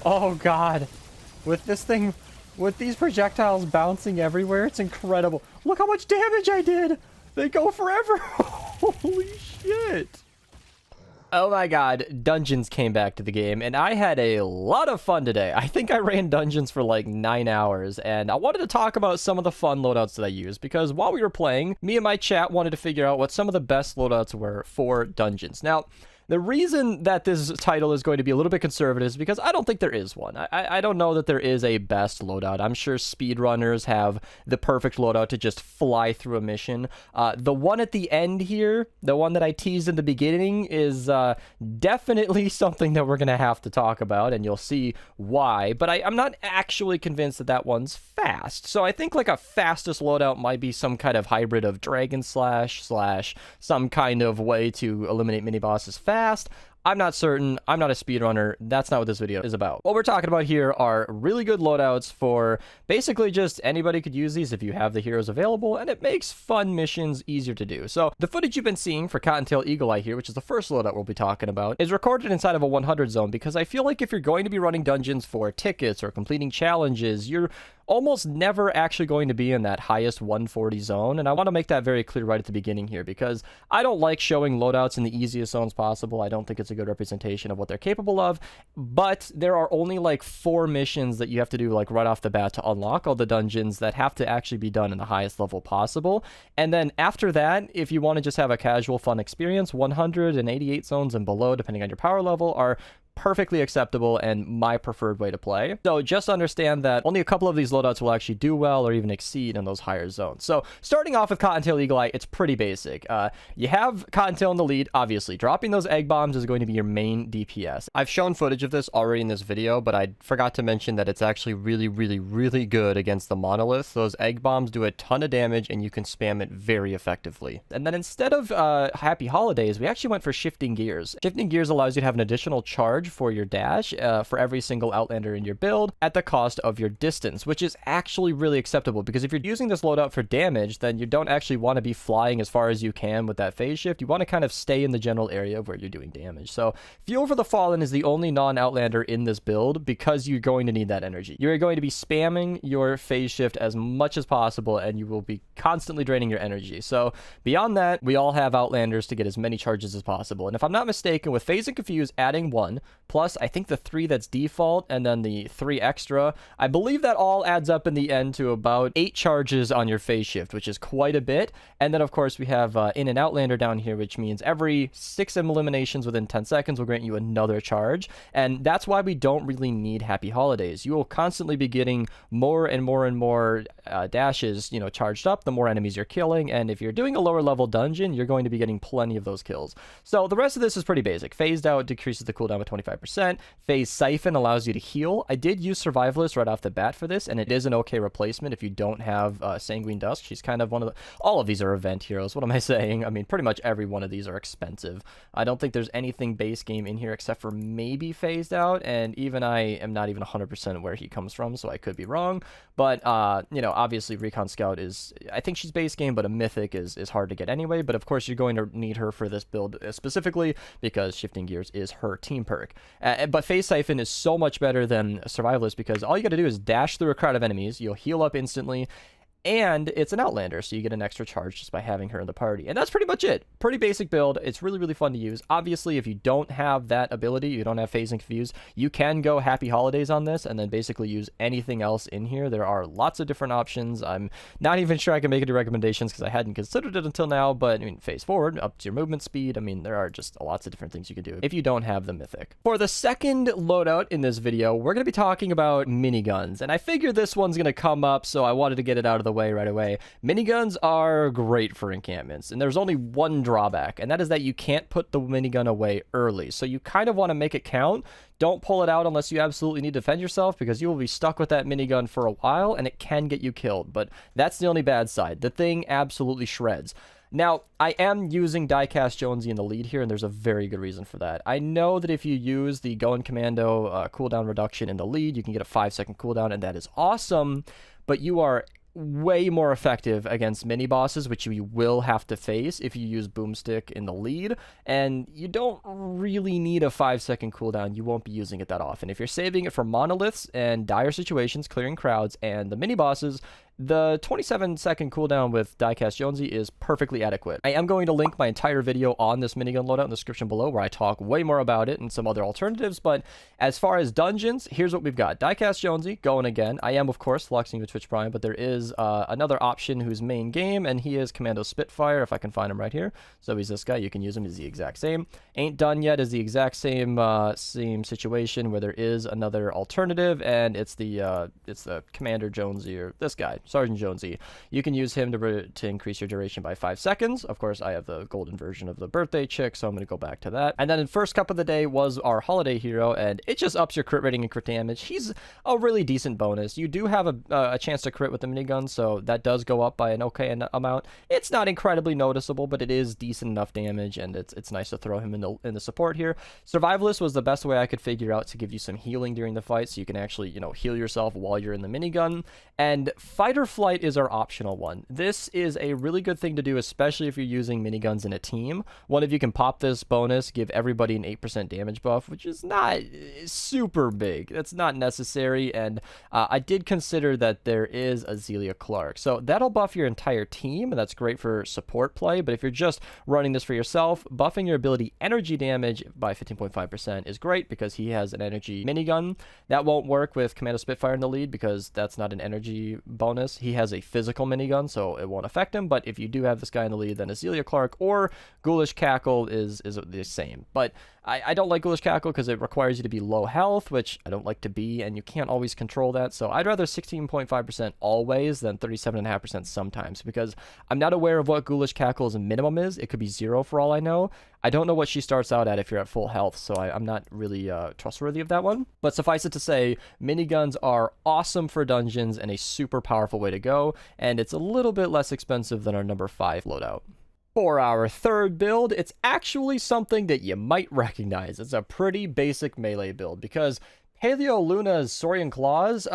Oh god. With this thing, with these projectiles bouncing everywhere, it's incredible. Look how much damage I did! They go forever! Holy shit! Oh my god, Dungeons came back to the game, and I had a lot of fun today. I think I ran Dungeons for like 9 hours, and I wanted to talk about some of the fun loadouts that I used, because while we were playing, me and my chat wanted to figure out what some of the best loadouts were for Dungeons. Now, the reason that this title is going to be a little bit conservative is because I don't think there is one. I don't know that there is a best loadout. I'm sure speedrunners have the perfect loadout to just fly through a mission. The one at the end here, the one that I teased in the beginning, is definitely something that we're going to have to talk about, and you'll see why. But I'm not actually convinced that that one's fast. So I think like a fastest loadout might be some kind of hybrid of Dragon Slash / some kind of way to eliminate mini-bosses fast. I'm not certain. I'm not a speedrunner. That's not what this video is about. What we're talking about here are really good loadouts for basically just anybody could use these if you have the heroes available, and it makes fun missions easier to do. So the footage you've been seeing for Cottontail Eagle Eye here, which is the first loadout we'll be talking about, is recorded inside of a 100 zone, because I feel like if you're going to be running dungeons for tickets or completing challenges, you're almost never actually going to be in that highest 140 zone, and I want to make that very clear right at the beginning here, because I don't like showing loadouts in the easiest zones possible. I don't think it's a good representation of what they're capable of, but there are only like 4 missions that you have to do like right off the bat to unlock all the dungeons that have to actually be done in the highest level possible. And then after that, if you want to just have a casual fun experience, 188 zones and below, depending on your power level, are perfectly acceptable and my preferred way to play. So just understand that only a couple of these loadouts will actually do well or even exceed in those higher zones. So starting off with Cottontail Eagle Eye, it's pretty basic. You have Cottontail in the lead, obviously. Dropping those egg bombs is going to be your main DPS. I've shown footage of this already in this video, but I forgot to mention that it's actually really good against the monoliths. Those egg bombs do a ton of damage and you can spam it very effectively. And then instead of Happy Holidays, we actually went for Shifting Gears. Shifting Gears allows you to have an additional charge for your dash for every single Outlander in your build at the cost of your distance, which is actually really acceptable, because if you're using this loadout for damage, then you don't actually want to be flying as far as you can with that phase shift. You want to kind of stay in the general area where you're doing damage. So Fuel for the Fallen is the only non-Outlander in this build, because you're going to need that energy. You're going to be spamming your phase shift as much as possible, and you will be constantly draining your energy. So beyond that, we all have Outlanders to get as many charges as possible. And if I'm not mistaken, with Phase and Confuse adding 1, plus I think the 3 that's default, and then the 3 extra, I believe that all adds up in the end to about 8 charges on your phase shift, which is quite a bit. And then of course we have In and Outlander down here, which means every 6 eliminations within 10 seconds will grant you another charge. And that's why we don't really need Happy Holidays. You will constantly be getting more and more dashes, you know, charged up the more enemies you're killing. And if you're doing a lower level dungeon, you're going to be getting plenty of those kills. So the rest of this is pretty basic. Phased Out decreases the cooldown by 25%. Phase Siphon allows you to heal. I did use Survivalist right off the bat for this, and it is an okay replacement if you don't have Sanguine Dusk. She's kind of one of the... All of these are event heroes. What am I saying? I mean, pretty much every one of these are expensive. I don't think there's anything base game in here except for maybe Phased Out, and even I am not even 100% where he comes from, so I could be wrong. But, you know, obviously Recon Scout is... I think she's base game, but a Mythic is hard to get anyway. But of course, you're going to need her for this build specifically, because Shifting Gears is her team perk. But Phase Siphon is so much better than Survivalist, because all you gotta do is dash through a crowd of enemies, you'll heal up instantly, and it's an Outlander, so you get an extra charge just by having her in the party. And that's pretty much it. Pretty basic build. It's really fun to use. Obviously, if you don't have that ability, you don't have Phase and Confuse, you can go Happy Holidays on this and then basically use anything else in here. There are lots of different options. I'm not even sure I can make any recommendations because I hadn't considered it until now, but I mean, Phase Forward, up to your movement speed. I mean, there are just lots of different things you can do if you don't have the Mythic. For the second loadout in this video, we're going to be talking about miniguns, and I figured this one's going to come up, so I wanted to get it out of the way right away. Miniguns are great for encampments, and there's only one drawback, and that is that you can't put the minigun away early. So you kind of want to make it count. Don't pull it out unless you absolutely need to defend yourself, because you will be stuck with that minigun for a while, and it can get you killed. But that's the only bad side. The thing absolutely shreds. Now, I am using Diecast Jonesy in the lead here, and there's a very good reason for that. I know that if you use the Going Commando cooldown reduction in the lead, you can get a 5-second cooldown, and that is awesome, but you are way more effective against mini bosses, which you will have to face if you use Boomstick in the lead, and you don't really need a 5-second cooldown. You won't be using it that often. If you're saving it for monoliths and dire situations, clearing crowds, and the mini bosses, the 27-second cooldown with Diecast Jonesy is perfectly adequate. I am going to link my entire video on this minigun loadout in the description below, where I talk way more about it and some other alternatives, but as far as dungeons, here's what we've got. Diecast Jonesy going again. I am, of course, flexing with Twitch Prime, but there is another option who's main game, and he is Commando Spitfire, if I can find him right here. So he's this guy. You can use him. He's the exact same. Ain't Done Yet is the exact same situation where there is another alternative, and it's the Commander Jonesy, or this guy, Sergeant Jonesy. You can use him to increase your duration by 5 seconds. Of course, I have the golden version of the birthday chick, so I'm going to go back to that. And then in first cup of the day was our holiday hero, and it just ups your crit rating and crit damage. He's a really decent bonus. You do have a chance to crit with the minigun, so that does go up by an okay amount. It's not incredibly noticeable, but it is decent enough damage, and it's nice to throw him in the support here. Survivalist was the best way I could figure out to give you some healing during the fight, so you can actually, heal yourself while you're in the minigun. And Fight or Flight is our optional one. This is a really good thing to do, especially if you're using miniguns in a team. One of you can pop this bonus, give everybody an 8% damage buff, which is not super big. That's not necessary, and I did consider that there is a Zelia Clark. So that'll buff your entire team, and that's great for support play, but if you're just running this for yourself, buffing your ability energy damage by 15.5% is great because he has an energy minigun. That won't work with Commando Spitfire in the lead because that's not an energy bonus. He has a physical minigun, so it won't affect him, but if you do have this guy in the lead, then Zelia Clark or Ghoulish Cackle is the same. But I don't like Ghoulish Cackle because it requires you to be low health, which I don't like to be, and you can't always control that, so I'd rather 16.5% always than 37.5% sometimes, because I'm not aware of what Ghoulish Cackle's minimum is. It could be 0 for all I know. I don't know what she starts out at if you're at full health, so I'm not really trustworthy of that one. But suffice it to say, miniguns are awesome for dungeons and a super powerful way to go, and it's a little bit less expensive than our number 5 loadout. For our third build, it's actually something that you might recognize. It's a pretty basic melee build because Paleo Luna's Saurian Claws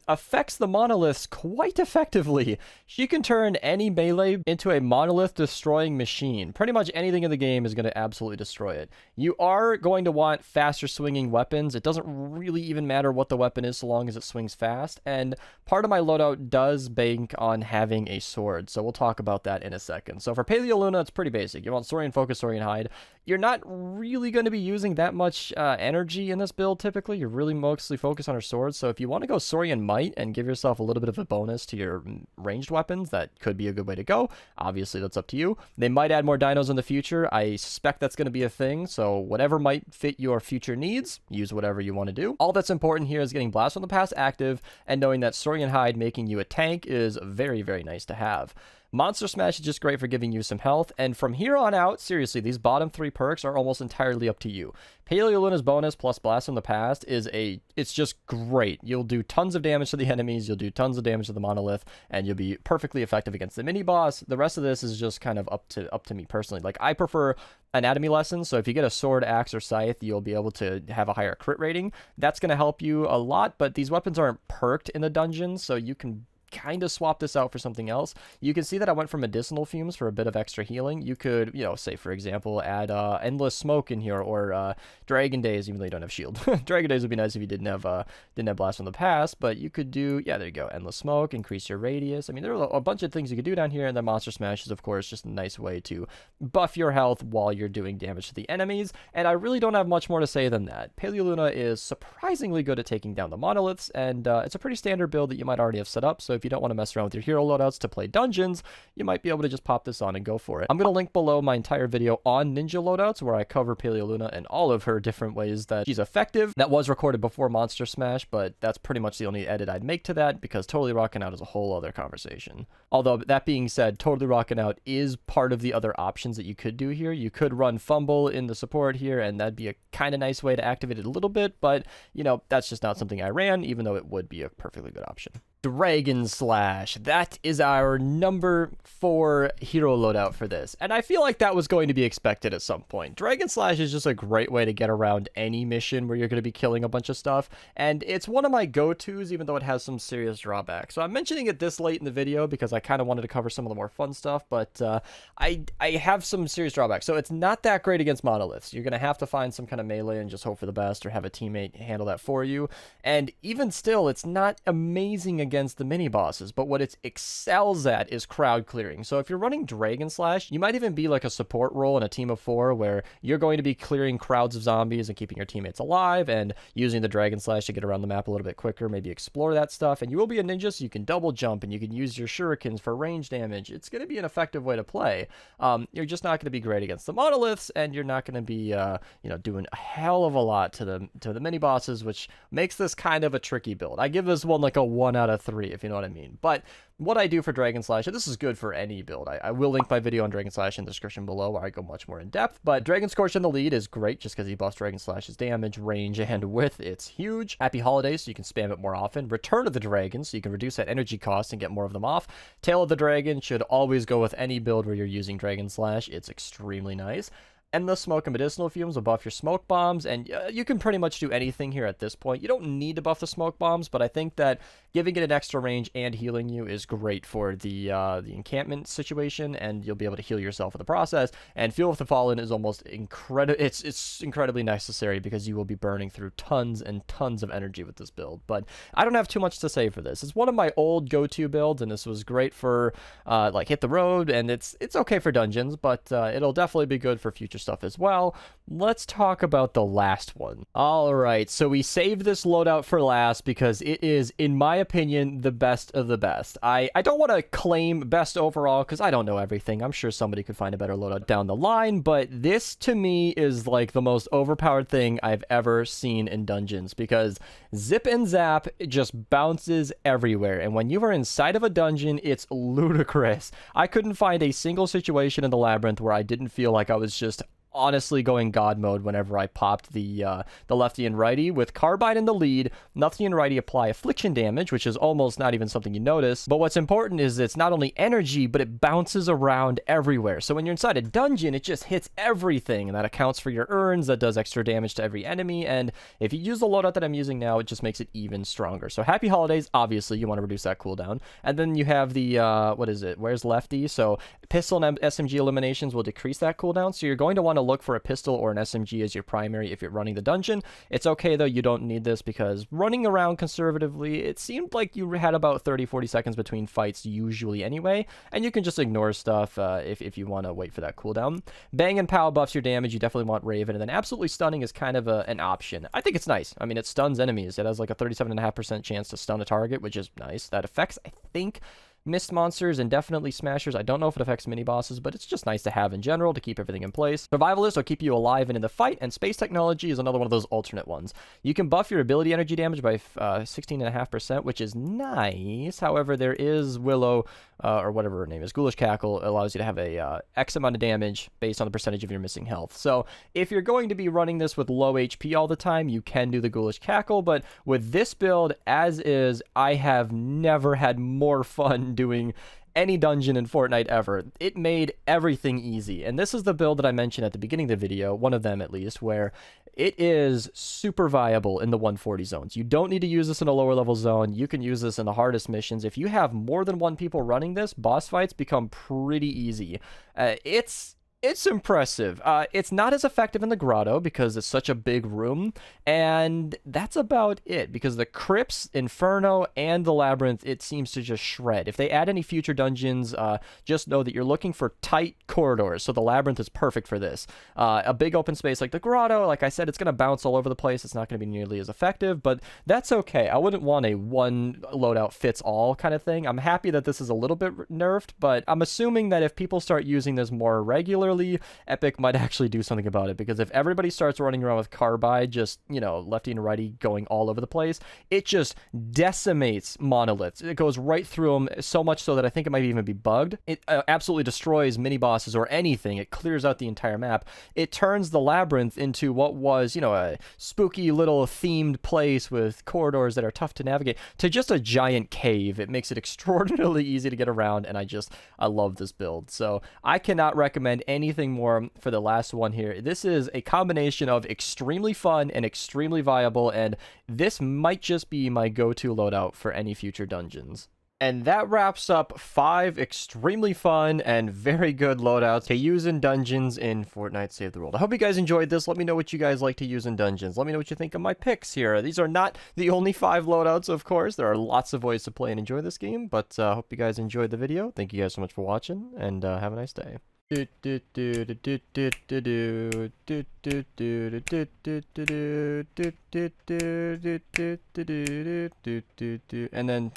affects the monoliths quite effectively. She can turn any melee into a monolith-destroying machine. Pretty much anything in the game is going to absolutely destroy it. You are going to want faster swinging weapons. It doesn't really even matter what the weapon is so long as it swings fast, and part of my loadout does bank on having a sword, so we'll talk about that in a second. So for Paleo Luna, it's pretty basic. You want Saurian Focus, Saurian Hide. You're not really going to be using that much energy in this build typically. You're really mostly focused on her swords, so if you want to go Saurian Might and give yourself a little bit of a bonus to your ranged weapons, that could be a good way to go. Obviously, that's up to you. They might add more dinos in the future. I suspect that's going to be a thing, so whatever might fit your future needs, use whatever you want to do. All that's important here is getting Blast from the Past active, and knowing that Saurian Hide making you a tank is very, very nice to have. Monster Smash is just great for giving you some health, and from here on out, seriously, these bottom 3 perks are almost entirely up to you. Paleo Luna's bonus plus Blast from the Past it's just great. You'll do tons of damage to the enemies, you'll do tons of damage to the monolith, and you'll be perfectly effective against the mini-boss. The rest of this is just kind of up to me personally. Like, I prefer anatomy lessons, so if you get a sword, axe, or scythe, you'll be able to have a higher crit rating. That's going to help you a lot, but these weapons aren't perked in the dungeon, so you can kind of swap this out for something else. You can see that I went for medicinal fumes for a bit of extra healing. You could, say for example, add endless smoke in here, or Dragon Days, even though you don't have shield. Dragon Days would be nice if you didn't have Blast from the Past, but you could do, there you go, endless smoke, increase your radius. I mean, there are a bunch of things you could do down here, and then Monster Smash is, of course, just a nice way to buff your health while you're doing damage to the enemies, and I really don't have much more to say than that. Paleo Luna is surprisingly good at taking down the monoliths, and it's a pretty standard build that you might already have set up, so if you don't want to mess around with your hero loadouts to play dungeons, you might be able to just pop this on and go for it. I'm going to link below my entire video on ninja loadouts where I cover Paleo Luna and all of her different ways that she's effective. That was recorded before Monster Smash, but that's pretty much the only edit I'd make to that because Totally Rockin' Out is a whole other conversation. Although, that being said, Totally Rockin' Out is part of the other options that you could do here. You could run Fumble in the support here, and that'd be a kind of nice way to activate it a little bit, but, that's just not something I ran, even though it would be a perfectly good option. Dragon Slash. That is our number 4 hero loadout for this. And I feel like that was going to be expected at some point. Dragon Slash is just a great way to get around any mission where you're going to be killing a bunch of stuff. And it's one of my go-tos, even though it has some serious drawbacks. So I'm mentioning it this late in the video because I kind of wanted to cover some of the more fun stuff, but I have some serious drawbacks. So it's not that great against monoliths. You're going to have to find some kind of melee and just hope for the best or have a teammate handle that for you. And even still, it's not amazing against the mini bosses, but what it excels at is crowd clearing. So if you're running Dragon Slash, you might even be like a support role in a team of 4 where you're going to be clearing crowds of zombies and keeping your teammates alive and using the Dragon Slash to get around the map a little bit quicker, maybe explore that stuff. And you will be a ninja, so you can double jump and you can use your shurikens for range damage. It's going to be an effective way to play. You're just not going to be great against the monoliths, and you're not going to be doing a hell of a lot to the mini bosses, which makes this kind of a tricky build. I give this one like a 1 out of 3, if you know what I mean. But what I do for Dragon Slash, and this is good for any build. I will link my video on Dragon Slash in the description below where I go much more in depth, but Dragon Scorch in the lead is great just because he buffs Dragon Slash's damage, range, and width. It's huge. Happy Holidays, so you can spam it more often. Return of the Dragon, so you can reduce that energy cost and get more of them off. Tail of the Dragon should always go with any build where you're using Dragon Slash. It's extremely nice. Endless Smoke and Medicinal Fumes will buff your smoke bombs, and you can pretty much do anything here at this point. You don't need to buff the smoke bombs, but I think that giving it an extra range and healing you is great for the encampment situation, and you'll be able to heal yourself in the process. And Fuel with the Fallen is almost incredible. It's incredibly necessary because you will be burning through tons and tons of energy with this build. But I don't have too much to say for this. It's one of my old go-to builds, and this was great for like Hit the Road, and it's okay for dungeons, but it'll definitely be good for future stuff as well. Let's talk about the last one. All right, so we saved this loadout for last because it is, in my opinion, the best of the best. I don't want to claim best overall because I don't know everything. I'm sure somebody could find a better loadout down the line, but this to me is like the most overpowered thing I've ever seen in dungeons because Zip and Zap just bounces everywhere, and when you are inside of a dungeon, it's ludicrous. I couldn't find a single situation in the labyrinth where I didn't feel like I was just honestly going god mode whenever I popped the lefty and righty. With Carbide in the lead, lefty and righty apply affliction damage, which is almost not even something you notice, but what's important is it's not only energy, but it bounces around everywhere. So when you're inside a dungeon, it just hits everything, and that accounts for your urns, that does extra damage to every enemy, and if you use the loadout that I'm using now, it just makes it even stronger. So Happy Holidays, obviously, you want to reduce that cooldown, and then you have the, what is it, where's Lefty? So pistol and SMG eliminations will decrease that cooldown, so you're going to want to look for a pistol or an SMG as your primary if you're running the dungeon. It's okay though, you don't need this because running around conservatively, it seemed like you had about 30-40 seconds between fights usually anyway, and you can just ignore stuff if you want to wait for that cooldown. Bang and Pow buffs your damage, you definitely want Raven, and then Absolutely Stunning is kind of an option. I think it's nice. I mean, it stuns enemies. It has like a 37.5% chance to stun a target, which is nice. That affects, I think, mist monsters and definitely smashers. I don't know if it affects mini bosses, but it's just nice to have in general to keep everything in place. Survivalist will keep you alive and in the fight, and space technology is another one of those alternate ones. You can buff your ability energy damage by 16.5%, which is nice. However, there is Willow, or whatever her name is, Ghoulish Cackle, allows you to have a X amount of damage based on the percentage of your missing health. So if you're going to be running this with low HP all the time, you can do the Ghoulish Cackle, but with this build as is, I have never had more fun doing any dungeon in Fortnite ever. It made everything easy, and this is the build that I mentioned at the beginning of the video, one of them at least, where it is super viable in the 140 zones. You don't need to use this in a lower level zone. You can use this in the hardest missions. If you have more than one people running this, boss fights become pretty easy. It's impressive. It's not as effective in the grotto because it's such a big room, and that's about it because the crypts, Inferno, and the labyrinth, it seems to just shred. If they add any future dungeons, just know that you're looking for tight corridors, so the labyrinth is perfect for this. A big open space like the grotto, like I said, it's going to bounce all over the place. It's not going to be nearly as effective, but that's okay. I wouldn't want a one loadout fits all kind of thing. I'm happy that this is a little bit nerfed, but I'm assuming that if people start using this more regularly, literally, Epic might actually do something about it, because if everybody starts running around with Carbide, just, you know, lefty and righty going all over the place, it just decimates monoliths. It goes right through them, so much so that I think it might even be bugged. It absolutely destroys mini bosses or anything. It clears out the entire map. It turns the labyrinth into what was, you know, a spooky little themed place with corridors that are tough to navigate to just a giant cave. It makes it extraordinarily easy to get around, and I love this build. So I cannot recommend anything more for the last one here. This is a combination of extremely fun and extremely viable, and this might just be my go-to loadout for any future dungeons. And that wraps up 5 extremely fun and very good loadouts to use in dungeons in Fortnite Save the World. I hope you guys enjoyed this. Let me know what you guys like to use in dungeons. Let me know what you think of my picks here. These are not the only 5 loadouts, of course. There are lots of ways to play and enjoy this game, but I hope you guys enjoyed the video. Thank you guys so much for watching, and have a nice day. And then